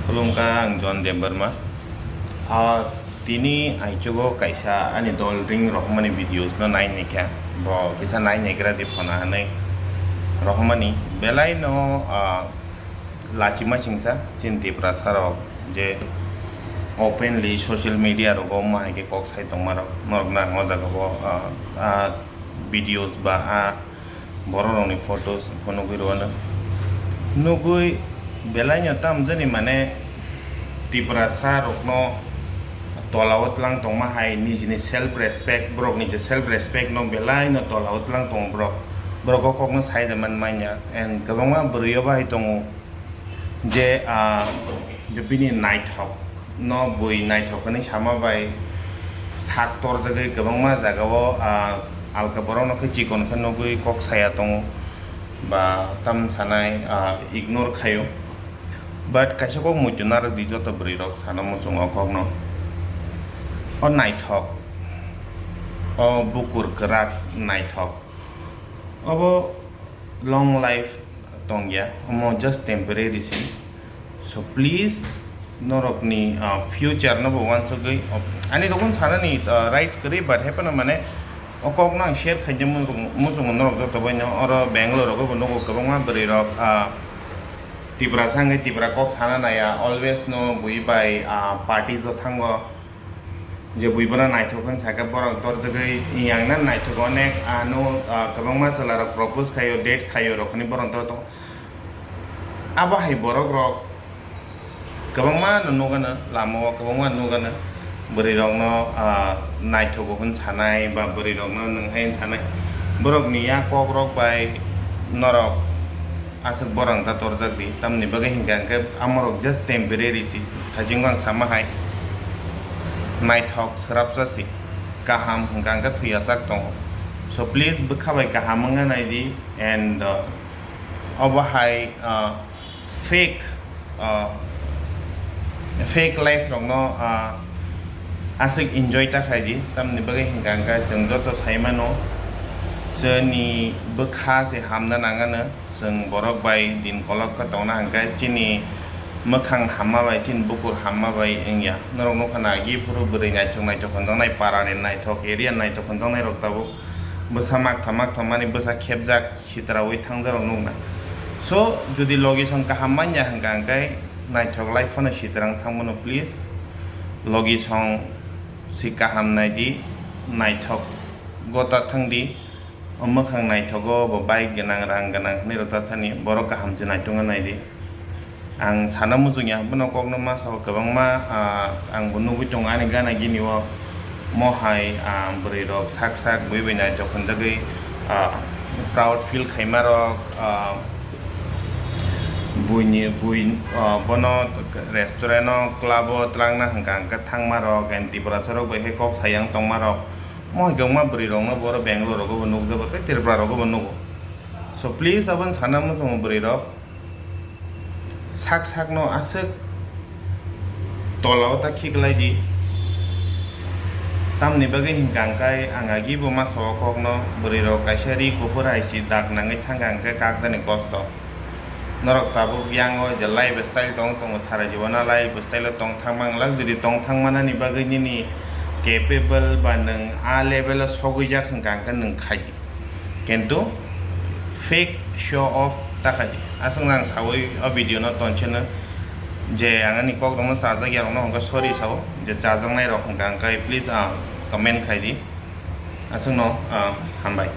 Kulungka ang John Demberma. Tini ay coba kaisa ani dol ring rohmani videos no nine nikya. Bo kisa nine nikra di phona hanai rohmani belai no lachima chingsa chinti prasarok je openly social media rogo ma ke kok sai tongmaro norgna ngoja go videos ba bororoni photos phono girona nugui belai tam jani mane Tiprajwkrok no tolawat lang tong mahay ni self respect brok ni self respect no belai no tolawat lang tong brok ko kok no sai de man manya and kabangma buriyo ba hitong je bini night hawk no bui night hawk ni sama bai sak tor jagai kabangma jagao alka borok no chikon khan no gui kok saya tong ba tam sanai ignore khayo but kaisa kok mujunar di joto bwrwirok sana musung okok no o night hawk o bwrwirok night hawk obo long life tongya omo just temporary sin so please norok ni future no bwan so gei ani dokon sana ni rights kari but happen mane okok na share khajam musung norok joto bai no oro bangalore ko no ko kabangma bwrwirok Tiprajwkrok sana naya always no bui by parties o thango je bui bana naithokon saka borok tor jagai yang na naithok onek no kabangma salara propose khayo date khayo rokni borok tor to aba hai borok rok kabangma nugana lamo kabangma nugana bwrwirok no naithokon sanai ba bwrwirok no nanghain sanai borok ni ya kok rok by norok asuk borang ta torjak di tamni bagai hingga ke amorok just temporary si thajingang sama hai night hawk serapsa si kaham hingga ke thuyasak tong so please bkhabai kaham nganai di and obahai fake life rok no asuk enjoy ta khai di tamni bagai hingga ke jeng joto saimano jeni bkha se hamna nangana जों borok bai din kolok ka tona hangka chini mokhang hamma bai chin bukur hamma bai engya norok no khana gi puru bwrwi naitok khonjang nai parani naitok area naitok khonjang nai rok tabo bwsamak thamani bwsa khebjak sitrawi thangjarok nukna so jodi location kaham manya hangka hangkai naitok life no sitrang thangmono please location si kaham nai di naitok gota thangdi mokhang naithogo bo bike ganang rang ganang ni rota thani borok kaham je naitonga naidi ang sana mujungya bono kokno ma saw kabangma ang bunugui tong ani gana gini wo mohai bwrwirok saksak bui nai jokhon jagai proud feel khaimarok bui bono restaurant o club o tlangna hangka thangmarok and Tiprajwkrok bai he kok sayang tongmarok moi gangma bwrwirok no boro bangalore ko nugjabo te Tiprajwkrok ko nugo so please aban sana mo tong bwrwirok saksak no asuk tolao ta khiklai di tamni bagai hingkangkai angagi bo ma sawakok no bwrwirok kaisari kupurai si dak nangai thangkangka kakdani kosto norok tabu yango je life style tong sara jibona life style tong thangmang lag jodi tong thangmanani bagai ni capable ba nang level sogija khangka nang khaji kento fake show off takaji asang nang sawi video no tonchena je angani kok dong chaja gyarong no hangka sorry saw je chajang nai rok hangka please comment khaidi asang no hambai